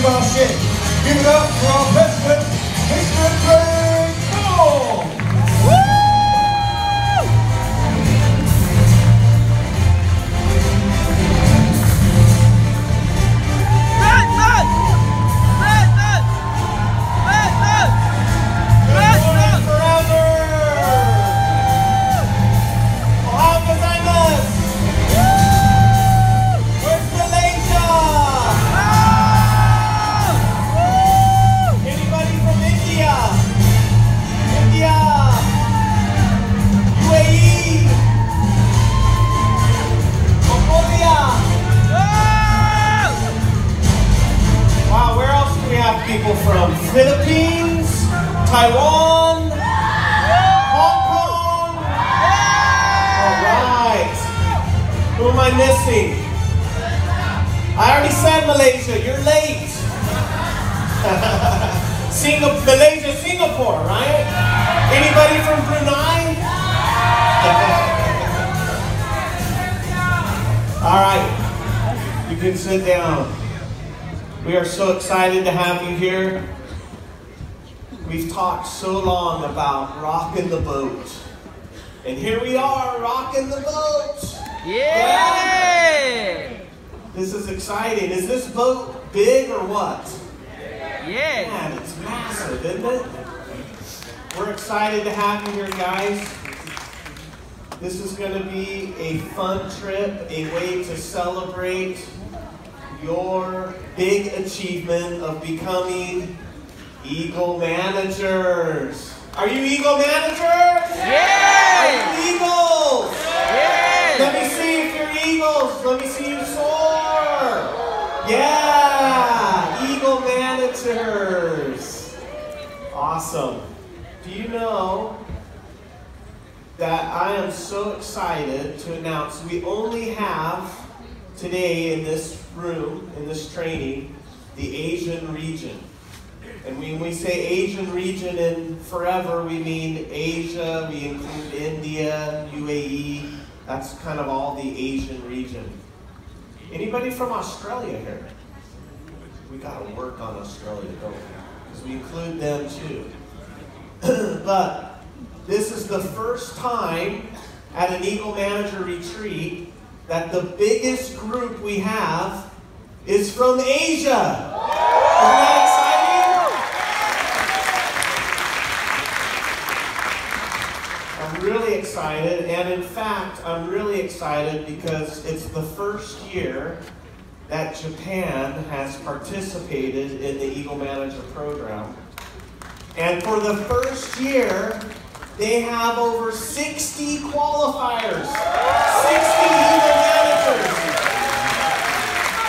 our shit. Give it up for our best friend, Mr. Greg Cole. People from Philippines, Taiwan, Hong Kong. All right. Who am I missing? I already said Malaysia. You're late. Malaysia, Singapore, right? Anybody from Brunei? All right. You can sit down. We are so excited to have you here. We've talked so long about rocking the boat. And here we are, rocking the boat. Yeah! This is exciting. Is this boat big or what? Yeah. Man, it's massive, isn't it? We're excited to have you here, guys. This is going to be a fun trip, a way to celebrate your big achievement of becoming Eagle managers. Are you Eagle managers? Yeah! Are you Eagles? Yeah! Let me see if you're Eagles. Let me see you soar. Yeah! Eagle managers. Awesome. Do you know that I am so excited to announce we only have today in this room, in this training, the Asian region. And when we say Asian region in forever, we mean Asia, we include India, UAE, that's kind of all the Asian region. Anybody from Australia here? We got to work on Australia, don't we? Because we include them too. But this is the first time at an Eagle Manager Retreat that the biggest group we have is from Asia. Isn't that exciting? I'm really excited, and in fact, I'm really excited because it's the first year that Japan has participated in the Eagle Manager program. And for the first year, they have over 60 qualifiers, 60 Eagle managers.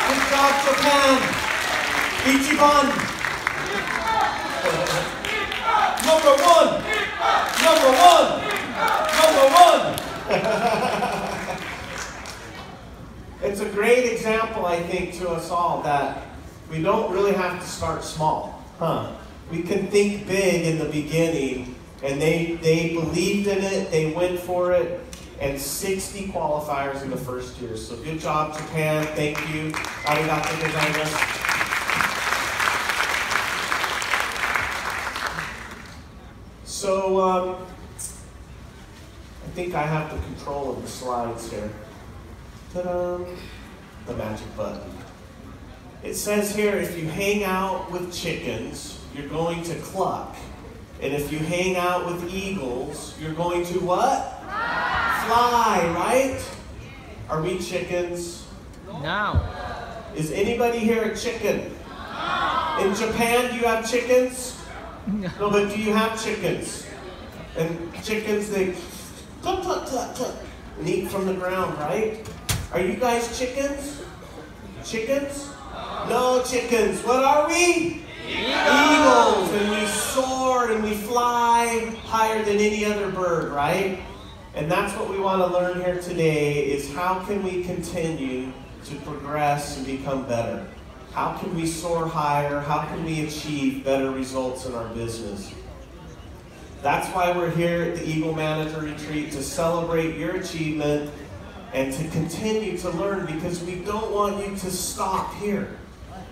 Good job, Japan. Ichiban. Number one. Number one. Number one. It's a great example, I think, to us all that we don't really have to start small, huh? We can think big in the beginning. And they believed in it, they went for it, and 60 qualifiers in the first year. So good job, Japan. Thank you. Arigato gozaimasu. So, I think I have the control of the slides here. Ta-da! The magic button. It says here, if you hang out with chickens, you're going to cluck. And if you hang out with eagles, you're going to what? Fly, right? Are we chickens? No. Is anybody here a chicken? In Japan, do you have chickens? No, but do you have chickens? And chickens, they cluck, cluck, cluck, cluck, and eat from the ground, right? Are you guys chickens? Chickens? No chickens. What are we? Eagles, and we soar and we fly higher than any other bird, right? And that's what we want to learn here today is how can we continue to progress and become better? How can we soar higher? How can we achieve better results in our business? That's why we're here at the Eagle Manager Retreat, to celebrate your achievement and to continue to learn, because we don't want you to stop here.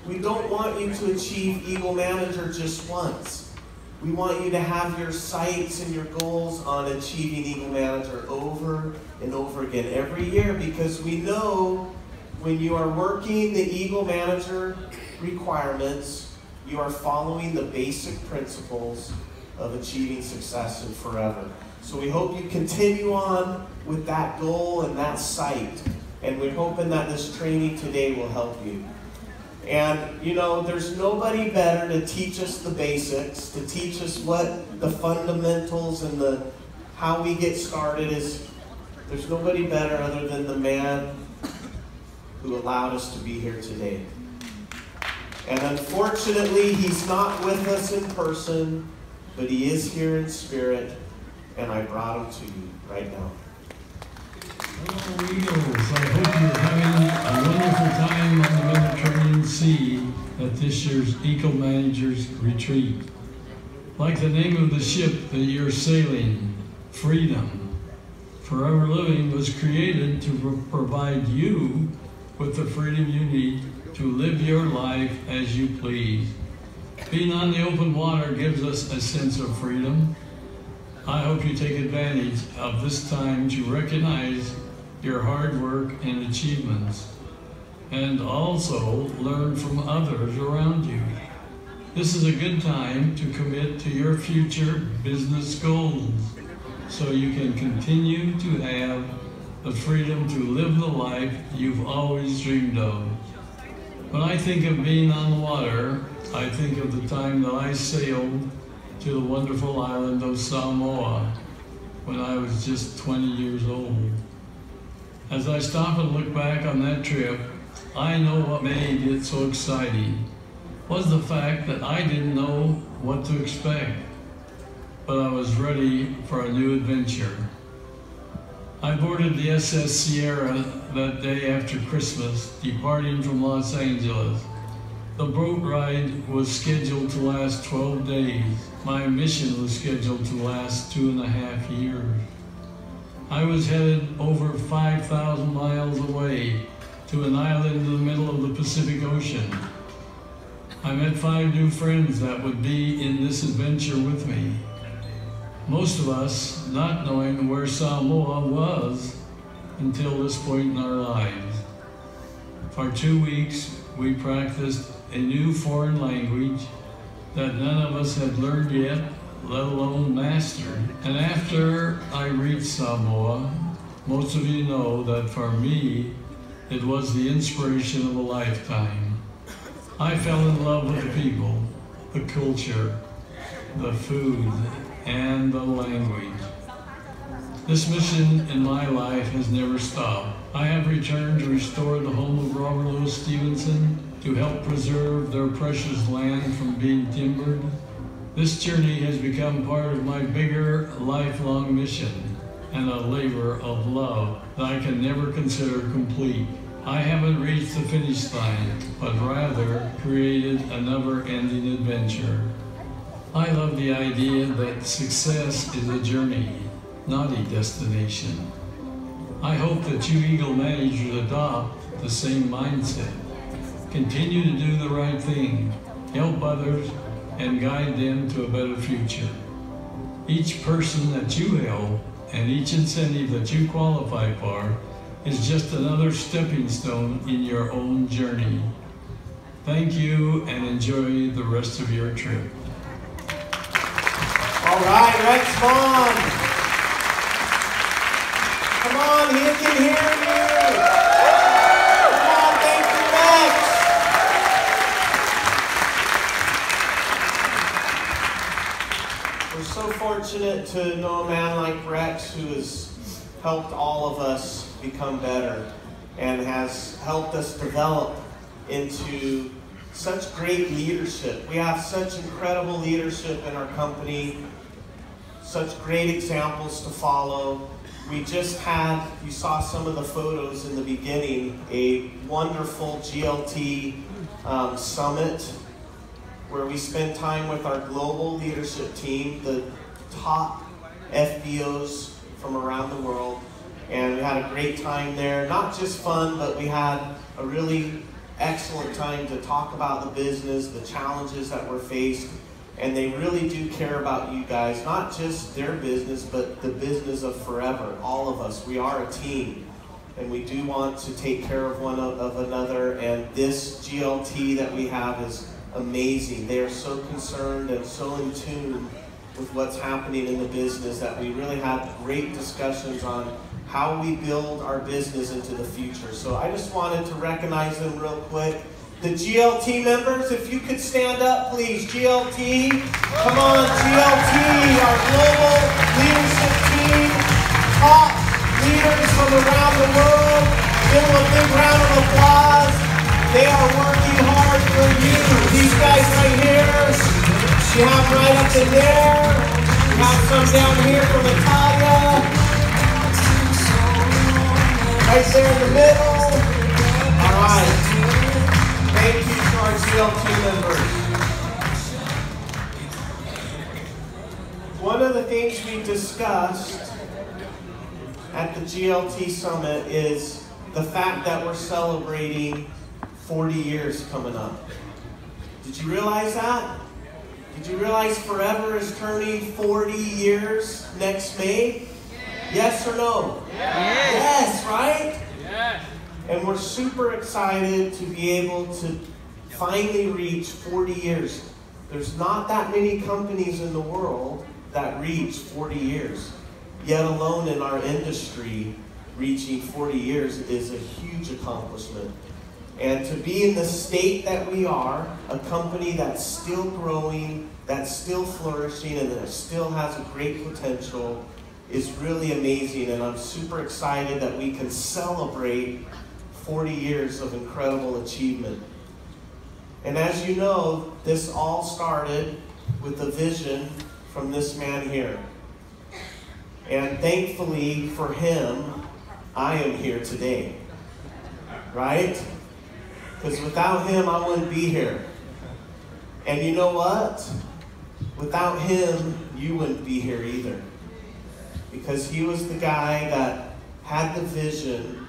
we don't want you to achieve Eagle Manager just once. We want you to have your sights and your goals on achieving Eagle Manager over and over again every year, because we know when you are working the Eagle Manager requirements, you are following the basic principles of achieving success and forever. So we hope you continue on with that goal and that sight. And we're hoping that this training today will help you. And, you know, there's nobody better to teach us the basics, to teach us what the fundamentals and how we get started is. There's nobody better other than the man who allowed us to be here today. And unfortunately, he's not with us in person, but he is here in spirit, and I brought him to you right now. Hello, Eagles. I hope you're having a wonderful time on the Mediterranean Sea at this year's Eagle Managers Retreat. Like the name of the ship that you're sailing, Freedom, Forever Living was created to provide you with the freedom you need to live your life as you please. Being on the open water gives us a sense of freedom. I hope you take advantage of this time to recognize your hard work and achievements, and also learn from others around you. This is a good time to commit to your future business goals, so you can continue to have the freedom to live the life you've always dreamed of. When I think of being on the water, I think of the time that I sailed to the wonderful island of Samoa when I was just 20 years old. As I stop and look back on that trip, I know what made it so exciting was the fact that I didn't know what to expect, but I was ready for a new adventure. I boarded the SS Sierra that day after Christmas, departing from Los Angeles. The boat ride was scheduled to last 12 days. My mission was scheduled to last 2.5 years. I was headed over 5,000 miles away to an island in the middle of the Pacific Ocean. I met 5 new friends that would be in this adventure with me. Most of us not knowing where Samoa was until this point in our lives. For 2 weeks, we practiced a new foreign language that none of us had learned yet, let alone mastered. And after I reached Samoa, most of you know that for me, it was the inspiration of a lifetime. I fell in love with the people, the culture, the food, and the language. This mission in my life has never stopped. I have returned to restore the home of Robert Louis Stevenson, to help preserve their precious land from being timbered. This journey has become part of my bigger lifelong mission and a labor of love that I can never consider complete. I haven't reached the finish line, but rather created a never-ending adventure. I love the idea that success is a journey, not a destination. I hope that you Eagle Managers adopt the same mindset. Continue to do the right thing, help others, and guide them to a better future. Each person that you help and each incentive that you qualify for is just another stepping stone in your own journey. Thank you and enjoy the rest of your trip. All right, Rex Vaughn. Come on, he can hear you. Come on, thank you, Rex. We're so fortunate to know a man like Rex who has helped all of us become better and has helped us develop into such great leadership. We have such incredible leadership in our company, such great examples to follow. We just had, you saw some of the photos in the beginning, a wonderful GLT summit where we spent time with our global leadership team, the top FBOs from around the world. And we had a great time there. Not just fun, but we had a really excellent time to talk about the business, the challenges that we're faced, and they really do care about you guys, not just their business, but the business of Forever, all of us. We are a team, and we do want to take care of one of another, and this GLT that we have is amazing. They are so concerned and so in tune with what's happening in the business that we really have great discussions on how we build our business into the future. So I just wanted to recognize them real quick. The GLT members, if you could stand up, please. GLT, come on, GLT, our global leadership team, top leaders from around the world. Give them a big round of applause. They are working hard for you. These guys right here, you have right up in there. You have some down here from Italia. Right there in the middle. All right. Thank you to our GLT members. One of the things we discussed at the GLT Summit is the fact that we're celebrating 40 years coming up. Did you realize that? Did you realize Forever is turning 40 years next May? Yes or no? Yes. Yes, right? Yes. And we're super excited to be able to finally reach 40 years. There's not that many companies in the world that reach 40 years. Yet alone in our industry, reaching 40 years is a huge accomplishment. And to be in the state that we are, a company that's still growing, that's still flourishing, and that still has a great potential, is really amazing. And I'm super excited that we can celebrate 40 years of incredible achievement. And as you know, this all started with a vision from this man here. And thankfully for him, I am here today. Right? Because without him, I wouldn't be here. And you know what? Without him, you wouldn't be here either. Because he was the guy that had the vision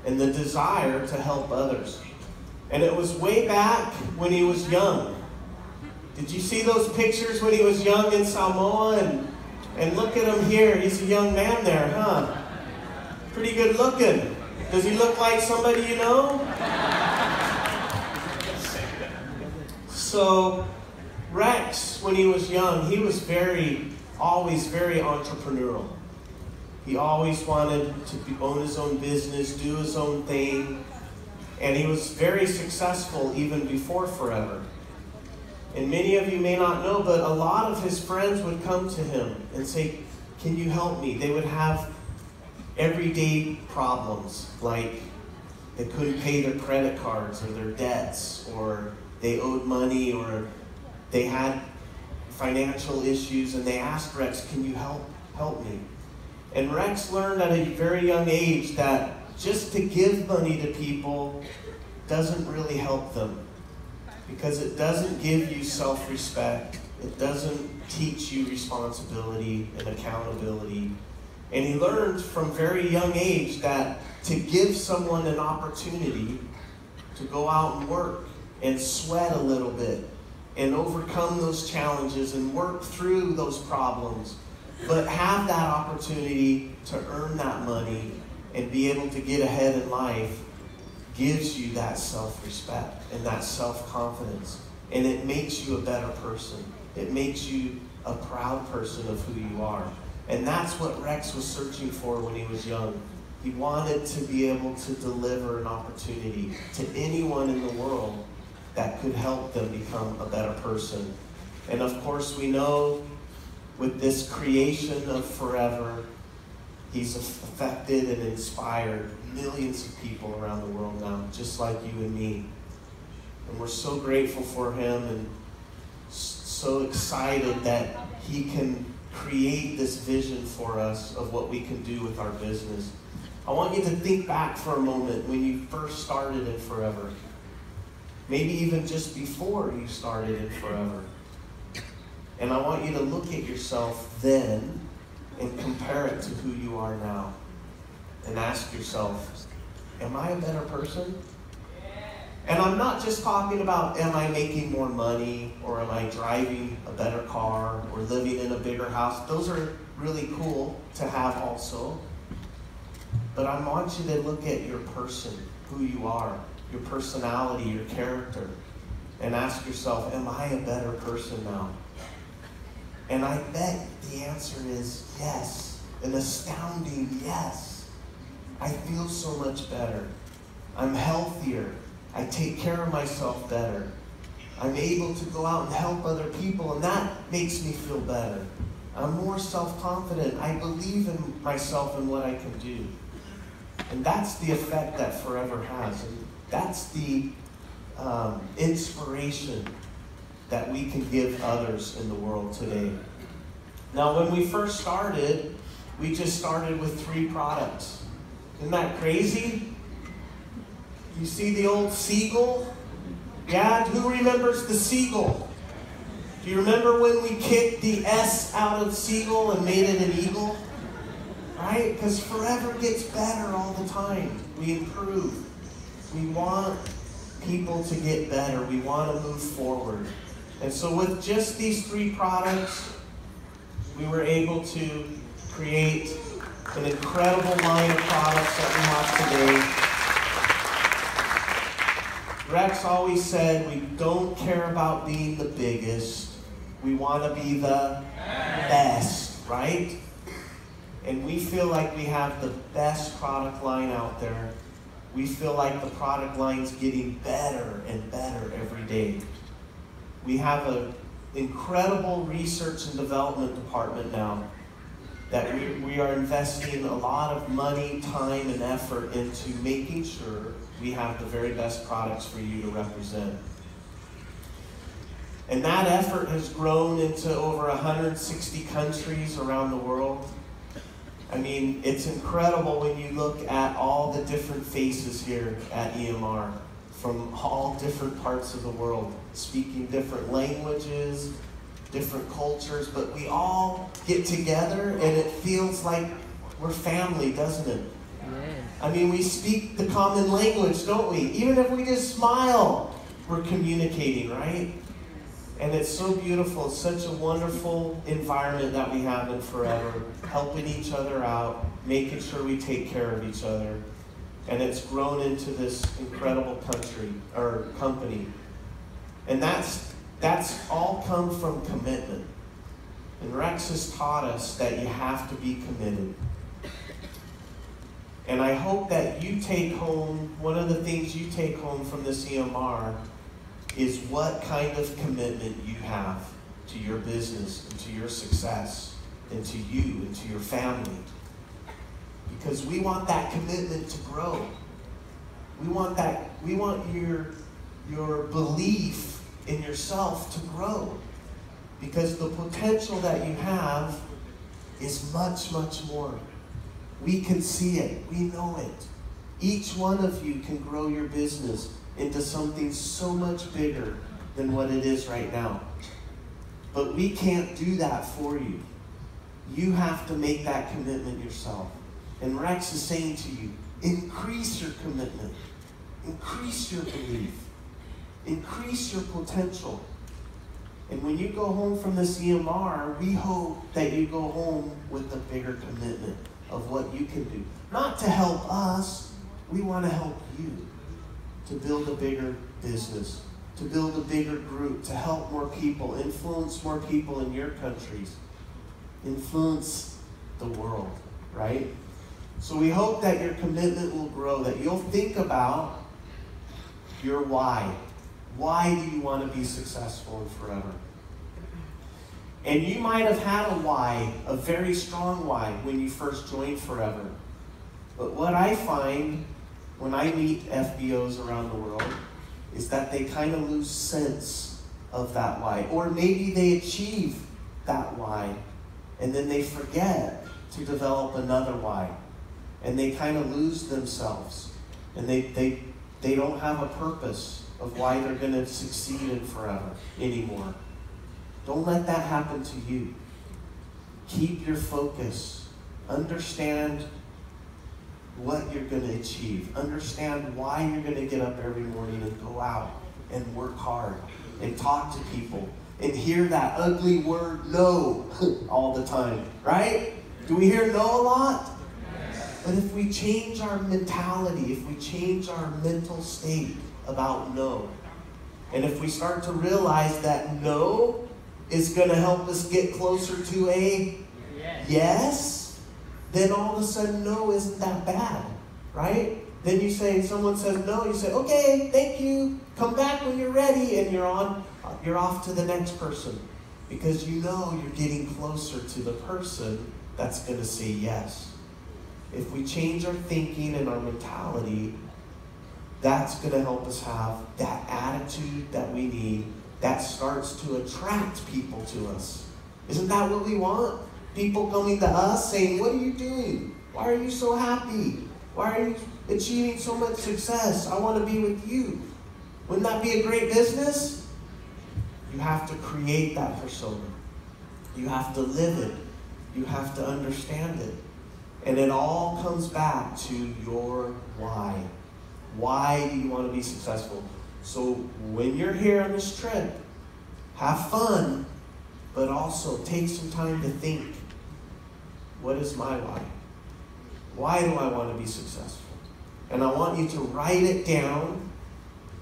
and the desire to help others. And it was way back when he was young. Did you see those pictures when he was young in Samoa? And look at him here. He's a young man there, huh? Pretty good looking. Does he look like somebody you know? So Rex, when he was young, he was always very entrepreneurial. He always wanted to own his own business, do his own thing, and he was very successful even before Forever. And many of you may not know, but a lot of his friends would come to him and say, "Can you help me?" They would have everyday problems, like they couldn't pay their credit cards or their debts, or they owed money, or they had financial issues, and they asked Rex, "Can you help me?" And Rex learned at a very young age that just to give money to people doesn't really help them, because it doesn't give you self-respect. It doesn't teach you responsibility and accountability. And he learned from very young age that to give someone an opportunity to go out and work and sweat a little bit and overcome those challenges and work through those problems, but have that opportunity to earn that money and be able to get ahead in life, gives you that self-respect and that self-confidence. And it makes you a better person. It makes you a proud person of who you are. And that's what Rex was searching for when he was young. He wanted to be able to deliver an opportunity to anyone in the world that could help them become a better person. And of course, we know with this creation of Forever, he's affected and inspired millions of people around the world now, just like you and me. And we're so grateful for him and so excited that he can create this vision for us of what we can do with our business. I want you to think back for a moment when you first started in Forever. Maybe even just before you started in Forever. And I want you to look at yourself then and compare it to who you are now. And ask yourself, am I a better person? And I'm not just talking about, am I making more money, or am I driving a better car, or living in a bigger house. Those are really cool to have also. But I want you to look at your person, who you are, your personality, your character, and ask yourself, am I a better person now? And I bet the answer is yes, an astounding yes. I feel so much better. I'm healthier. I take care of myself better. I'm able to go out and help other people, and that makes me feel better. I'm more self-confident. I believe in myself and what I can do. And that's the effect that Forever has. And that's the inspiration that we can give others in the world today. Now, when we first started, we just started with 3 products. Isn't that crazy? You see the old seagull? Yeah, who remembers the seagull? Do you remember when we kicked the S out of seagull and made it an eagle? Right? Because Forever gets better all the time. We improve. We want people to get better. We want to move forward. And so with just these 3 products, we were able to create an incredible line of products that we have today. Rex always said, we don't care about being the biggest. We want to be the best, right? And we feel like we have the best product line out there. We feel like the product line's getting better and better every day. We have an incredible research and development department now that we are investing a lot of money, time, and effort into making sure we have the very best products for you to represent. And that effort has grown into over 160 countries around the world. I mean, it's incredible when you look at all the different faces here at EMR from all different parts of the world, speaking different languages, different cultures, but we all get together and it feels like we're family, doesn't it? I mean, we speak the common language, don't we? Even if we just smile, we're communicating, right? And it's so beautiful. It's such a wonderful environment that we have in Forever, helping each other out, making sure we take care of each other. And it's grown into this incredible company. And that's all come from commitment. And Rex has taught us that you have to be committed. And I hope that you take home, one of the things you take home from this EMR is what kind of commitment you have to your business and to your success and to you and to your family. Because we want that commitment to grow. We want your belief in yourself to grow. Because the potential that you have is much, much more. We can see it. We know it. Each one of you can grow your business into something so much bigger than what it is right now. But we can't do that for you. You have to make that commitment yourself. And Rex is saying to you, increase your commitment. Increase your belief. Increase your potential. And when you go home from this EMR, we hope that you go home with a bigger commitment of what you can do. Not to help us, we want to help you to build a bigger business, to build a bigger group, to help more people, influence more people in your countries, influence the world, right? So we hope that your commitment will grow, that you'll think about your why. Why do you want to be successful in Forever? And you might have had a why, a very strong why, when you first joined Forever. But what I find when I meet FBOs around the world is that they kind of lose sense of that why. Or maybe they achieve that why, and then they forget to develop another why. And they kind of lose themselves. And they don't have a purpose of why they're going to succeed in Forever anymore. Don't let that happen to you. Keep your focus. Understand what you're going to achieve. Understand why you're going to get up every morning and go out and work hard and talk to people and hear that ugly word no all the time, right? Do we hear no a lot? But if we change our mentality, if we change our mental state about no, and if we start to realize that no is going to help us get closer to a yes, then all of a sudden no isn't that bad, right? Then you say, someone says no, you say, okay, thank you, come back when you're ready, and you're off to the next person, because you know you're getting closer to the person that's going to say yes. If we change our thinking and our mentality, that's going to help us have that attitude that we need that starts to attract people to us. Isn't that what we want? People coming to us saying, what are you doing? Why are you so happy? Why are you achieving so much success? I want to be with you. Wouldn't that be a great business? You have to create that persona. You have to live it. You have to understand it. And it all comes back to your why. Why do you want to be successful? So when you're here on this trip, have fun, but also take some time to think, what is my why? Why do I want to be successful? And I want you to write it down,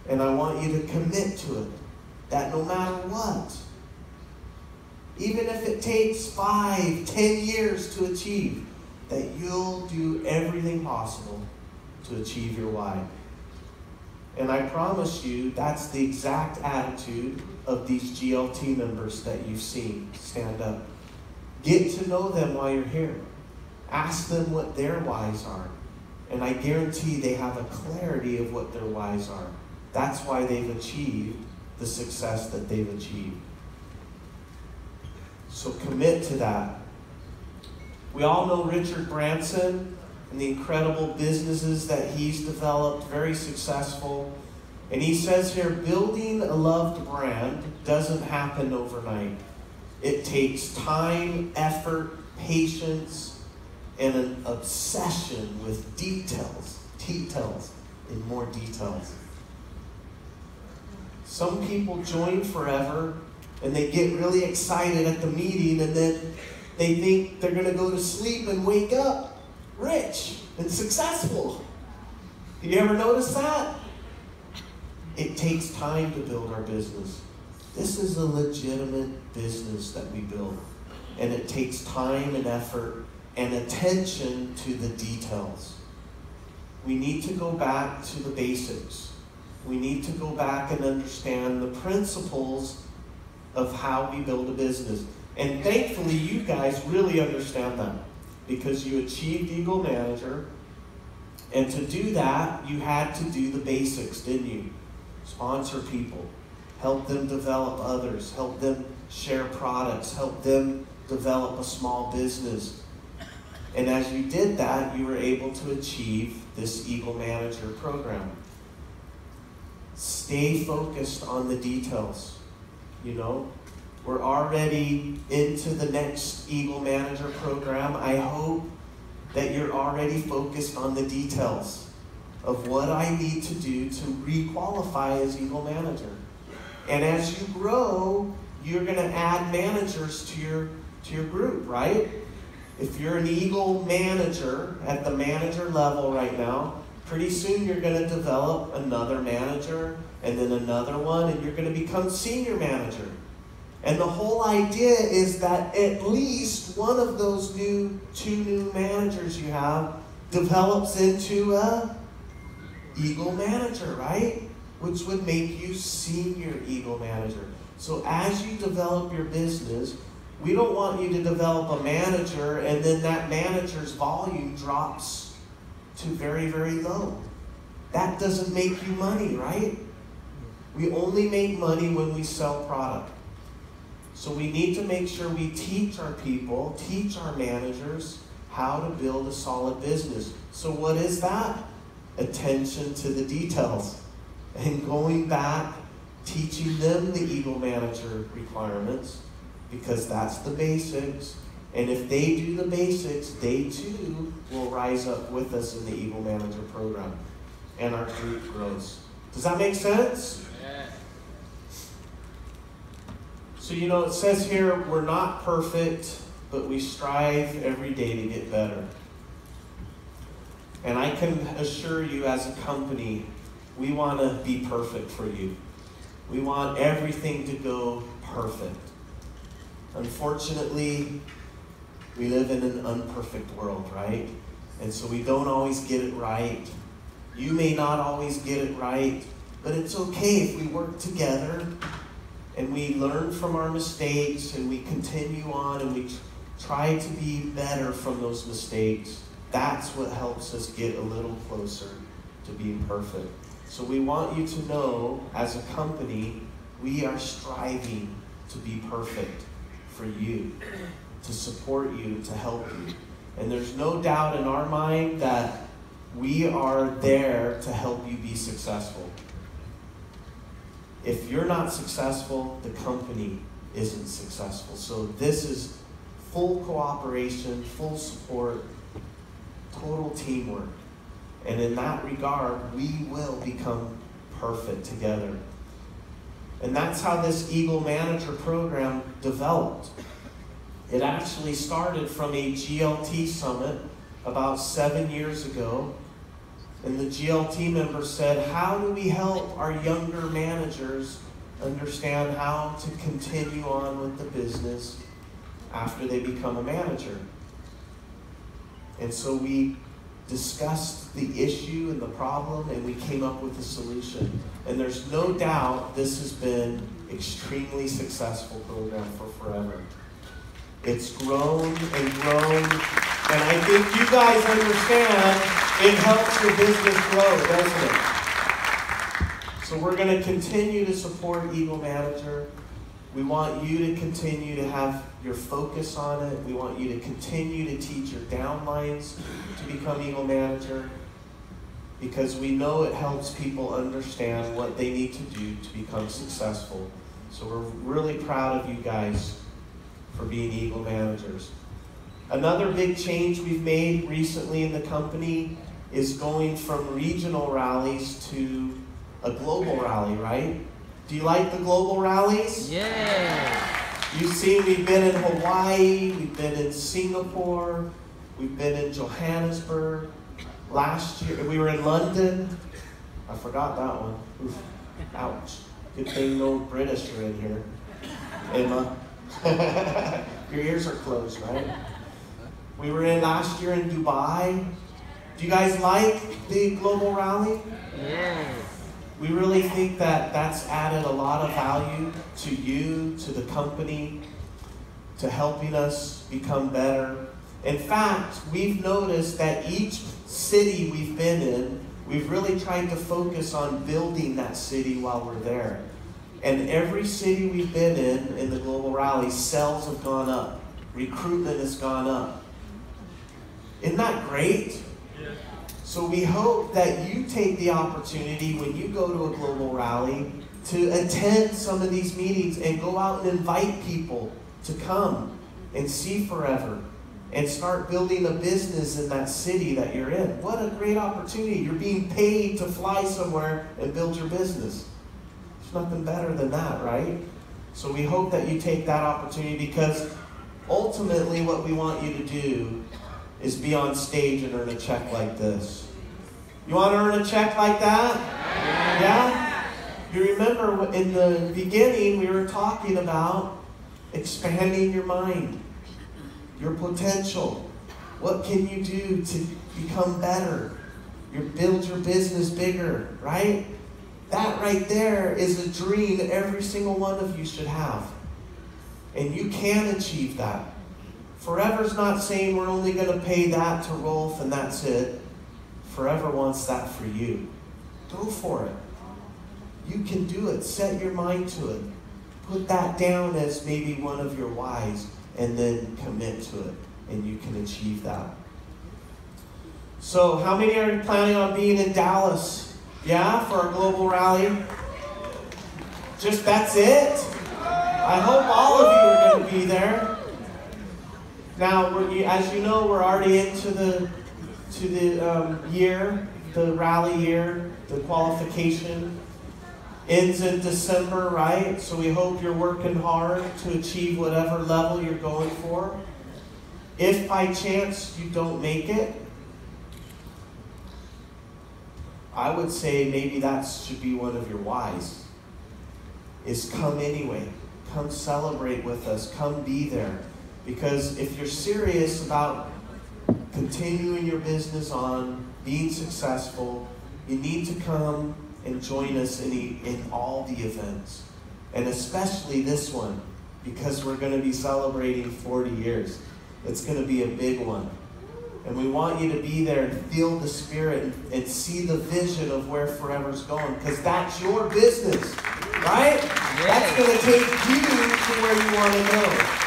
and I want you to commit to it, that no matter what, even if it takes 5, 10 years to achieve, that you'll do everything possible to achieve your why. And I promise you, that's the exact attitude of these GLT members that you've seen stand up. Get to know them while you're here. Ask them what their whys are. And I guarantee they have a clarity of what their whys are. That's why they've achieved the success that they've achieved. So commit to that. We all know Richard Branson and the incredible businesses that he's developed, very successful. And he says here, building a loved brand doesn't happen overnight. It takes time, effort, patience, and an obsession with details, and more details. Some people join forever and they get really excited at the meeting, and then they think they're going to go to sleep and wake up rich and successful. Have you ever noticed that? It takes time to build our business. This is a legitimate business that we build. And it takes time and effort and attention to the details. We need to go back to the basics. We need to go back and understand the principles of how we build a business. And thankfully, you guys really understand that, because you achieved Eagle Manager. And to do that, you had to do the basics, didn't you? Sponsor people, help them develop others, help them share products, help them develop a small business. And as you did that, you were able to achieve this Eagle Manager program. Stay focused on the details. You know, we're already into the next Eagle Manager program. I hope that you're already focused on the details of what I need to do to re-qualify as Eagle Manager. And as you grow, you're going to add managers to your group, right? If you're an Eagle Manager at the manager level right now, pretty soon you're going to develop another manager and then another one, and you're going to become senior manager. And the whole idea is that at least one of those two new managers you have develops into a Eagle Manager, right? Which would make you senior Eagle Manager. So as you develop your business, we don't want you to develop a manager and then that manager's volume drops to very, very low. That doesn't make you money, right? We only make money when we sell product. So we need to make sure we teach our people, teach our managers how to build a solid business. So what is that? Attention to the details. And going back, teaching them the Eagle Manager requirements, because that's the basics. And if they do the basics, they too will rise up with us in the Eagle Manager program. And our group grows. Does that make sense? Yeah. So, you know, it says here, we're not perfect, but we strive every day to get better. And I can assure you, as a company, we want to be perfect for you. We want everything to go perfect. Unfortunately, we live in an imperfect world, right? And so we don't always get it right. You may not always get it right, but it's okay if we work together and we learn from our mistakes and we continue on and we try to be better from those mistakes. That's what helps us get a little closer to being perfect. So we want you to know, as a company, we are striving to be perfect for you, to support you, to help you. And there's no doubt in our mind that we are there to help you be successful. If you're not successful, the company isn't successful. So this is full cooperation, full support, total teamwork. And in that regard, we will become perfect together. And that's how this Eagle Manager program developed. It actually started from a GLT summit about 7 years ago. And the GLT members said, how do we help our younger managers understand how to continue on with the business after they become a manager? And so we discussed the issue and the problem, and we came up with a solution. And there's no doubt this has been an extremely successful program for forever. It's grown and grown, and I think you guys understand it helps your business grow, doesn't it? So we're going to continue to support Eagle Manager. We want you to continue to have your focus on it. We want you to continue to teach your downlines to become Eagle Manager, because we know it helps people understand what they need to do to become successful. So we're really proud of you guys for being Eagle Managers. Another big change we've made recently in the company is going from regional rallies to a global rally, right? Do you like the global rallies? Yeah. You see, we've been in Hawaii, we've been in Singapore, we've been in Johannesburg. Last year, we were in London. I forgot that one. Oof. Ouch. Good thing no British are in here. Emma. Your ears are closed, right? We were in last year in Dubai. Do you guys like the global rally? Yeah. We really think that that's added a lot of value to you, to the company, to helping us become better. In fact, we've noticed that each city we've been in, we've really tried to focus on building that city while we're there. And every city we've been in the Global Rally, sales have gone up. Recruitment has gone up. Isn't that great? So we hope that you take the opportunity when you go to a global rally to attend some of these meetings and go out and invite people to come and see Forever and start building a business in that city that you're in. What a great opportunity. You're being paid to fly somewhere and build your business. There's nothing better than that, right? So we hope that you take that opportunity, because ultimately what we want you to do is be on stage and earn a check like this. You want to earn a check like that? Yeah? You remember in the beginning we were talking about expanding your mind, your potential. What can you do to become better? You build your business bigger, right? That right there is a dream that every single one of you should have. And you can achieve that. Forever's not saying we're only going to pay that to Rolf and that's it. Forever wants that for you. Go for it. You can do it. Set your mind to it. Put that down as maybe one of your whys, and then commit to it, and you can achieve that. So how many are planning on being in Dallas? Yeah, for our global rally? Just that's it? I hope all of you are going to be there. Now, as you know, we're already into the year, the rally year, the qualification ends in December, right? So we hope you're working hard to achieve whatever level you're going for. If by chance you don't make it, I would say maybe that should be one of your whys, is come anyway. Come celebrate with us. Come be there. Because if you're serious about continuing your business on, being successful, you need to come and join us in all the events. And especially this one, because we're going to be celebrating 40 years. It's going to be a big one. And we want you to be there and feel the spirit and see the vision of where Forever's going. Because that's your business, right? Yes. That's going to take you to where you want to go.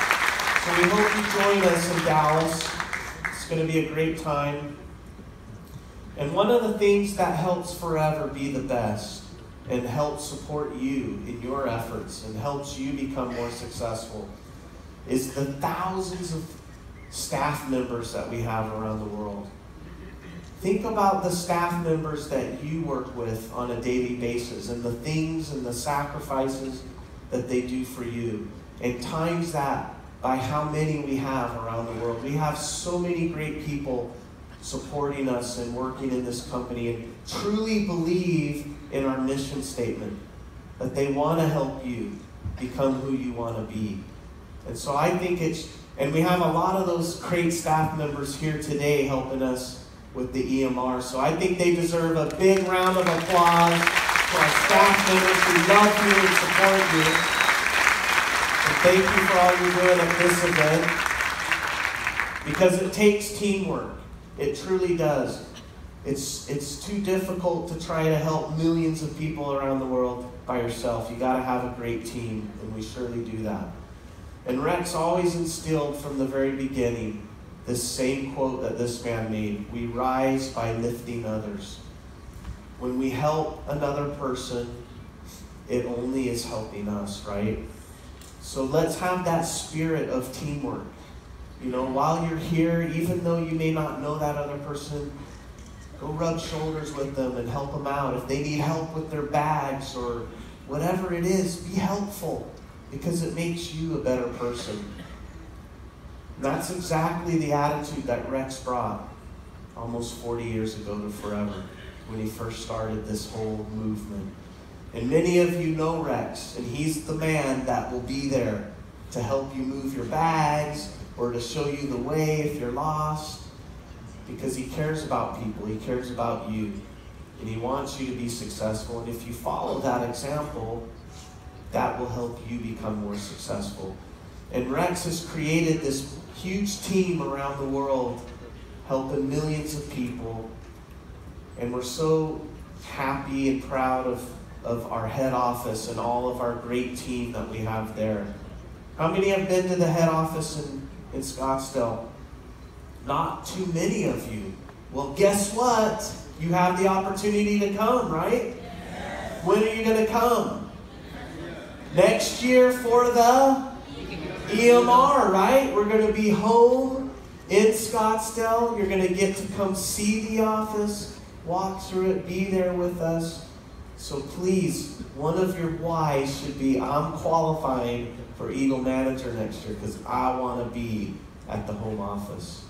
So we hope you join us in Dallas. It's going to be a great time. And one of the things that helps Forever be the best and helps support you in your efforts and helps you become more successful is the thousands of staff members that we have around the world. Think about the staff members that you work with on a daily basis and the things and the sacrifices that they do for you. And times that by how many we have around the world. We have so many great people supporting us and working in this company and truly believe in our mission statement that they want to help you become who you want to be. And so I think and we have a lot of those great staff members here today helping us with the EMR. So I think they deserve a big round of applause for our staff members who love you and support you. And thank you for all you're doing at this event. Because it takes teamwork. It truly does. It's too difficult to try to help millions of people around the world by yourself. You got to have a great team, and we surely do that. And Rex always instilled from the very beginning this same quote that this man made: we rise by lifting others. When we help another person, it only is helping us, right? So let's have that spirit of teamwork. You know, while you're here, even though you may not know that other person, go rub shoulders with them and help them out. If they need help with their bags or whatever it is, be helpful, because it makes you a better person. And that's exactly the attitude that Rex brought almost 40 years ago to Forever when he first started this whole movement. And many of you know Rex, and he's the man that will be there to help you move your bags or to show you the way if you're lost, because he cares about people, he cares about you, and he wants you to be successful. And if you follow that example, that will help you become more successful. And Rex has created this huge team around the world, helping millions of people. And we're so happy and proud of our head office and all of our great team that we have there. How many have been to the head office in Scottsdale? Not too many of you. Well, guess what? You have the opportunity to come, right? When are you going to come? Next year for the EMR, right? We're going to be home in Scottsdale. You're going to get to come see the office, walk through it, be there with us. So please, one of your whys should be, I'm qualifying for Eagle Manager next year because I want to be at the home office.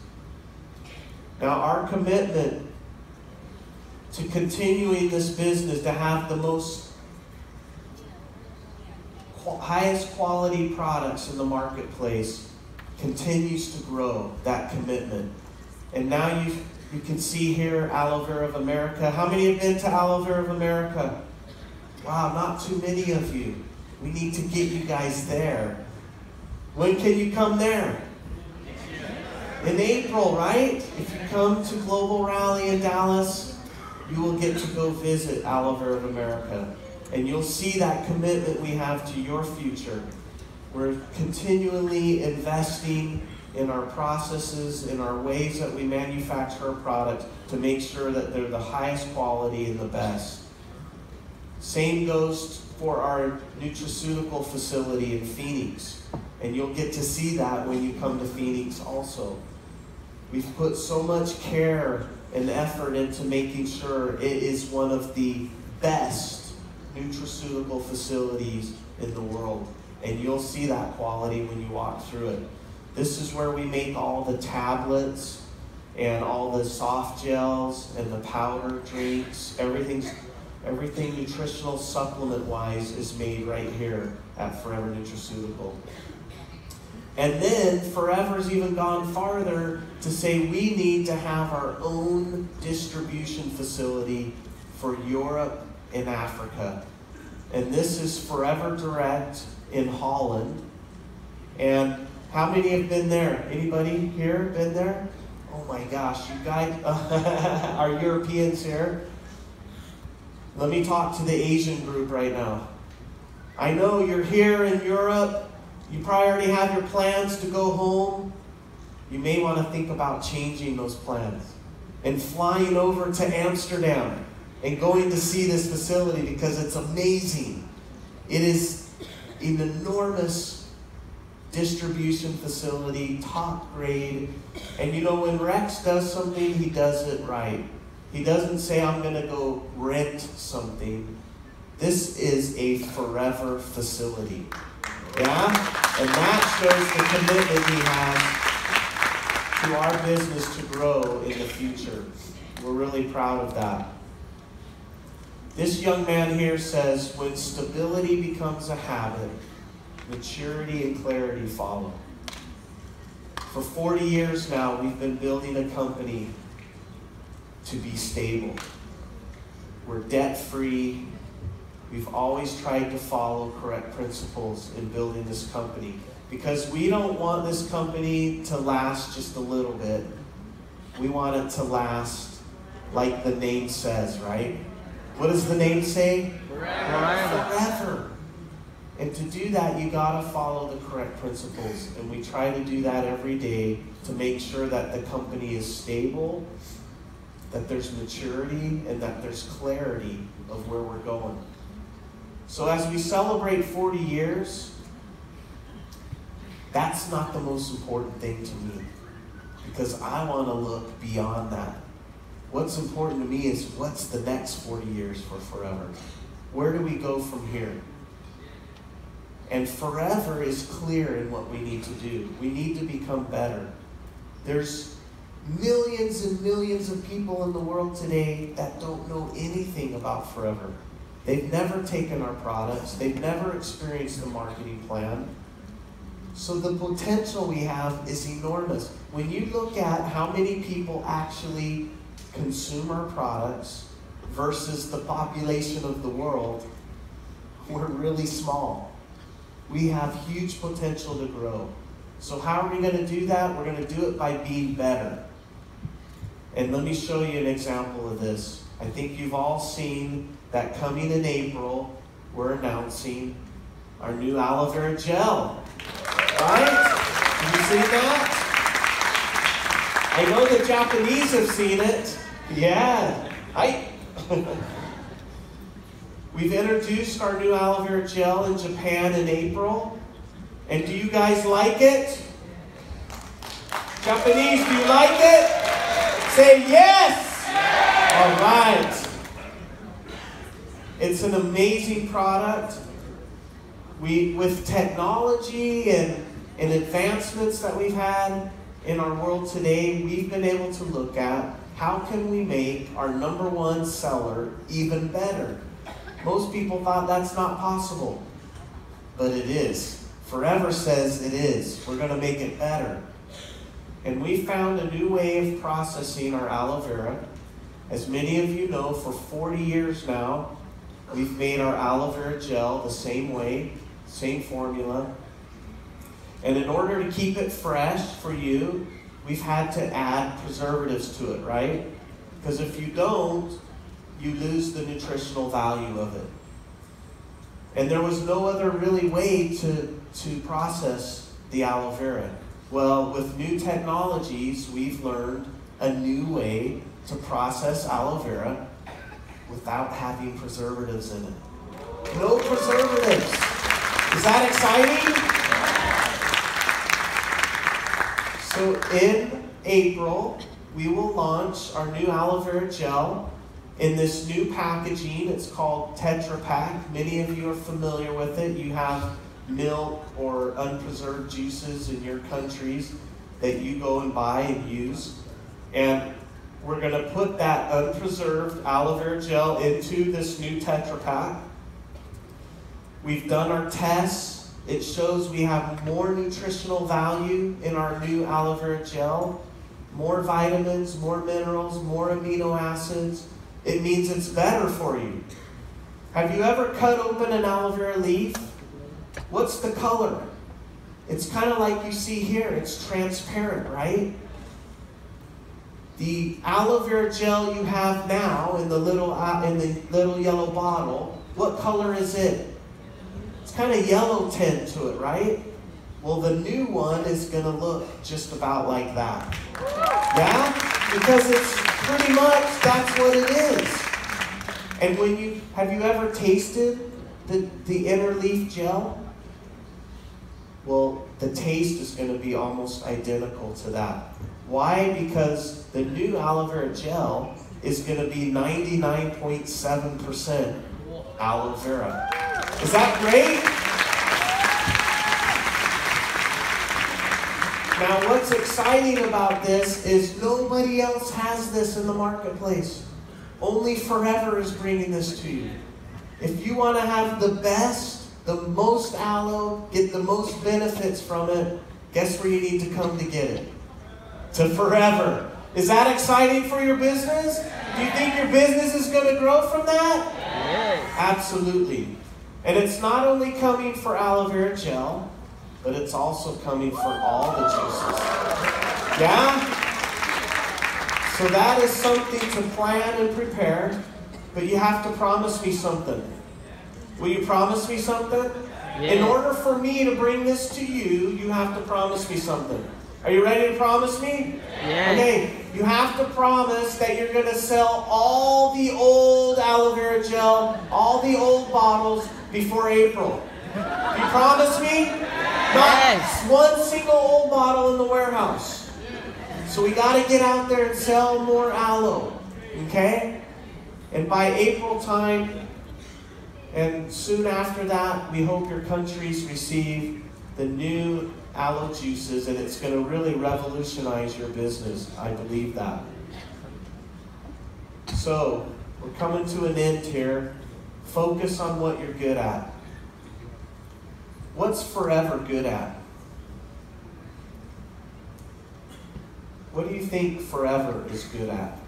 Now, our commitment to continuing this business, to have the most highest quality products in the marketplace, continues to grow, that commitment. And now you can see here Aloe Vera of America. How many have been to Aloe Vera of America? Wow, not too many of you. We need to get you guys there. When can you come there? In April, right? If you come to Global Rally in Dallas, you will get to go visit Aloe Vera of America. And you'll see that commitment we have to your future. We're continually investing in our processes, in our ways that we manufacture our products to make sure that they're the highest quality and the best. Same goes for our nutraceutical facility in Phoenix. And you'll get to see that when you come to Phoenix also. We've put so much care and effort into making sure it is one of the best nutraceutical facilities in the world. And you'll see that quality when you walk through it. This is where we make all the tablets and all the soft gels and the powder drinks. Everything nutritional supplement-wise is made right here at Forever Nutraceutical. And then Forever's even gone farther to say we need to have our own distribution facility for Europe and Africa. And this is Forever Direct in Holland. And how many have been there? Anybody here been there? Oh my gosh, you guys are Europeans here. Let me talk to the Asian group right now. I know you're here in Europe. You probably already have your plans to go home. You may want to think about changing those plans and flying over to Amsterdam and going to see this facility because it's amazing. It is an enormous distribution facility, top grade. And you know, when Rex does something, he does it right. He doesn't say, I'm going to go rent something. This is a Forever facility. Yeah? And that shows the commitment he has to our business to grow in the future. We're really proud of that. This young man here says, when stability becomes a habit, maturity and clarity follow. For 40 years now, we've been building a company to be stable. We're debt-free. We've always tried to follow correct principles in building this company because we don't want this company to last just a little bit. We want it to last like the name says, right? What does the name say? Forever. Forever. And to do that, you gotta follow the correct principles. And we try to do that every day to make sure that the company is stable, that there's maturity, and that there's clarity of where we're going. So as we celebrate 40 years, that's not the most important thing to me because I want to look beyond that. What's important to me is what's the next 40 years for Forever? Where do we go from here? And Forever is clear in what we need to do. We need to become better. There's millions and millions of people in the world today that don't know anything about Forever. They've never taken our products. They've never experienced the marketing plan. So the potential we have is enormous. When you look at how many people actually consume our products versus the population of the world, we're really small. We have huge potential to grow. So how are we going to do that? We're going to do it by being better. And let me show you an example of this. I think you've all seen that coming in April, we're announcing our new aloe vera gel. Right? Have you seen that? I know the Japanese have seen it. Yeah. We've introduced our new aloe vera gel in Japan in April. And do you guys like it? Japanese, do you like it? Say yes! All right. It's an amazing product. With technology and advancements that we've had in our world today, we've been able to look at how can we make our #1 seller even better. Most people thought that's not possible, but it is. Forever says it is. We're going to make it better. And we found a new way of processing our aloe vera. As many of you know, for 40 years now, we've made our aloe vera gel the same way, same formula. And in order to keep it fresh for you, we've had to add preservatives to it, right? Because if you don't, you lose the nutritional value of it. And there was no other really way to process the aloe vera. Well, with new technologies, we've learned a new way to process aloe vera without having preservatives in it. No preservatives. Is that exciting? So in April, we will launch our new aloe vera gel in this new packaging. It's called Tetra Pak. Many of you are familiar with it. You have milk or unpreserved juices in your countries that you go and buy and use. And we're going to put that unpreserved aloe vera gel into this new Tetra Pak. We've done our tests. It shows we have more nutritional value in our new aloe vera gel. More vitamins, more minerals, more amino acids. It means it's better for you. Have you ever cut open an aloe vera leaf? What's the color? It's kind of like you see here. It's transparent, right? The aloe vera gel you have now in the little yellow bottle, what color is it? It's kind of yellow tint to it, right? Well, the new one is going to look just about like that. Yeah? Because it's pretty much, that's what it is. And have you ever tasted the inner leaf gel? Well, the taste is going to be almost identical to that. Why? Because the new aloe vera gel is going to be 99.7% aloe vera. Is that great? Now, what's exciting about this is nobody else has this in the marketplace. Only Forever is bringing this to you. If you want to have the best, the most aloe, get the most benefits from it, guess where you need to come to get it? To Forever. Is that exciting for your business? Do you think your business is going to grow from that? Yes. Absolutely. And it's not only coming for aloe vera gel, but it's also coming for all the juices. Yeah? So that is something to plan and prepare, but you have to promise me something. Will you promise me something? Yeah. In order for me to bring this to you, you have to promise me something. Are you ready to promise me? Yeah. Okay, you have to promise that you're going to sell all the old aloe vera gel, all the old bottles before April. You promise me? Not one single old bottle in the warehouse. So we got to get out there and sell more aloe. Okay? And by April time, and soon after that, we hope your countries receive the new aloe juices, and it's going to really revolutionize your business. I believe that. So, we're coming to an end here. Focus on what you're good at. What's Forever good at? What do you think Forever is good at?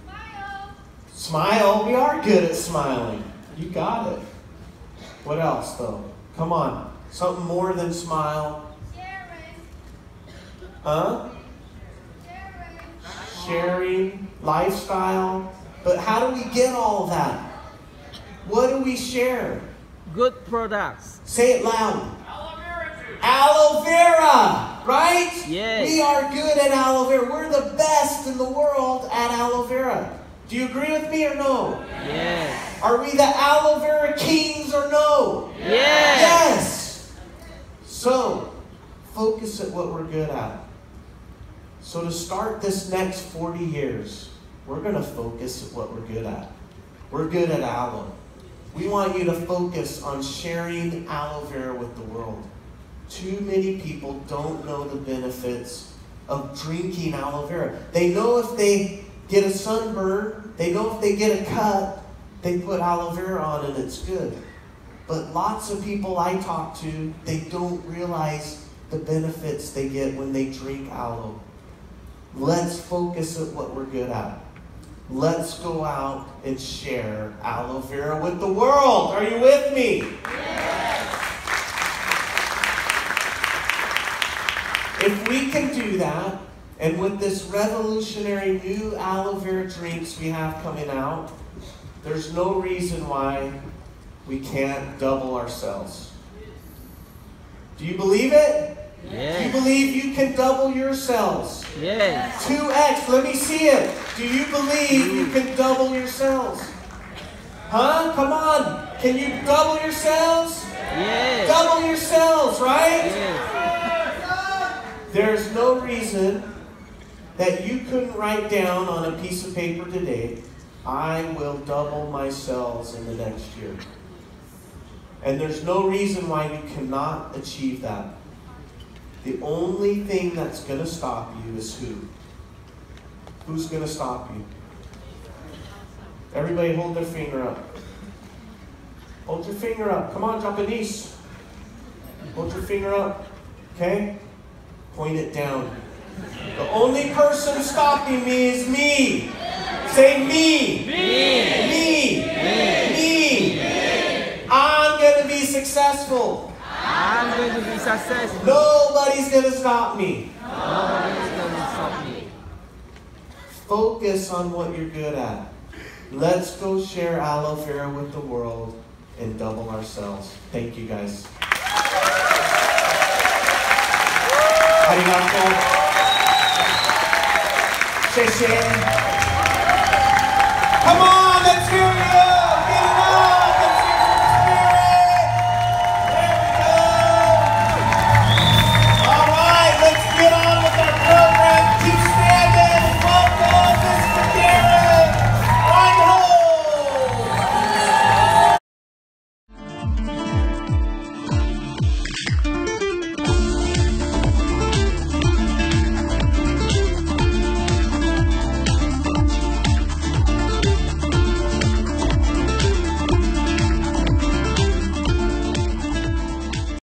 Smile. Smile. We are good at smiling. You got it. What else, though? Come on. Something more than smile. Sharing. Huh? Sharing. Sharing, lifestyle. But how do we get all of that? What do we share? Good products. Say it loud. Aloe vera, right? Yes. We are good at aloe vera. We're the best in the world at aloe vera. Do you agree with me or no? Yes. Are we the aloe vera kings or no? Yes. Yes. So, focus at what we're good at. So to start this next 40 years, we're going to focus at what we're good at. We're good at aloe. We want you to focus on sharing aloe vera with the world. Too many people don't know the benefits of drinking aloe vera. They know if they get a sunburn, they know if they get a cut, they put aloe vera on and it's good. But lots of people I talk to, they don't realize the benefits they get when they drink aloe. Let's focus at what we're good at. Let's go out and share aloe vera with the world. Are you with me? Yes. If we can do that, and with this revolutionary new aloe vera drinks we have coming out, there's no reason why we can't double ourselves. Do you believe it? Yes. Do you believe you can double yourselves? Yes. 2x, let me see it. Do you believe you can double yourselves? Huh? Come on. Can you double yourselves? Yes. Double yourselves, right? Yes. There's no no reason that you couldn't write down on a piece of paper today, I will double my sales in the next year. And there's no reason why you cannot achieve that. The only thing that's going to stop you is who? Who's going to stop you? Everybody hold their finger up. Hold your finger up. Come on, Japanese. Hold your finger up. Okay? Point it down. The only person stopping me is me. Say me. Me. Me. Me. I'm going to be successful. I'm going to be successful. Nobody's going to stop me. Nobody's going to stop me. Focus on what you're good at. Let's go share aloe vera with the world and double our sales. Thank you, guys. Arigato. 谢谢。